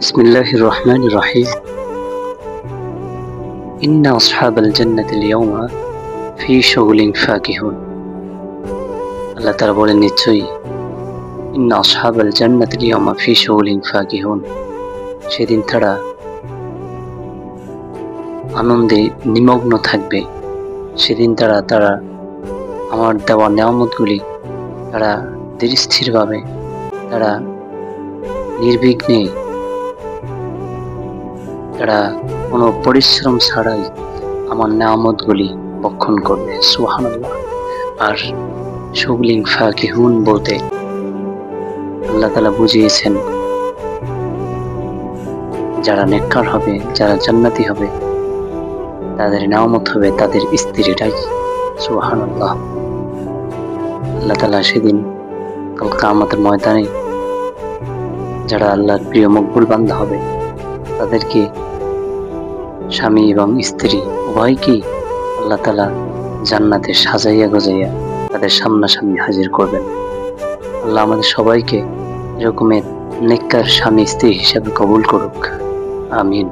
বিসমিল্লাহির রহমানির রহিম। ইন্না আসহাবাল জান্নাতিল ইয়াওমা ফি শুগুলিন ফাকিহুন। আল্লাহ তাআলা বলেন, নিশ্চয়ই ইন্না আসহাবাল জান্নাতিল ইয়াওমা ফি শুগুলিন ফাকিহুন, সেদিন তারা আনন্দে নিমগ্ন থাকবে। সেদিন তারা আমার দেওয়া নেয়ামতগুলি তারা ধীরস্থিরভাবে, তারা নির্বিঘ্নে, তারা কোনো পরিশ্রম ছাড়াই আমার নেয়ামতগুলি ভক্ষণ করবে। সুবহানাল্লাহ। আর শুগলিন ফাকিহুন বলতে আল্লাহ তাআলা বুঝিয়েছেন, যারা নেককার হবে, যারা জান্নাতি হবে, তাদের নেয়ামত হবে তাদের স্ত্রীরাই। সুবহানাল্লাহ। আল্লাহ তাআলা সেদিন কাল কিয়ামতের ময়দানে যারা আল্লাহর প্রিয় মকবুল বান্দা হবে, তাদেরকে স্বামী এবং স্ত্রী উভয়কেই আল্লাহ তাআলা জান্নাতে সাজাইয়া গোজাইয়া তাদের সামনাসামনি হাজির করবেন। আল্লাহ আমাদের সবাইকে এরকমের নেককার স্বামী স্ত্রী হিসাবে কবুল করুক। আমিন।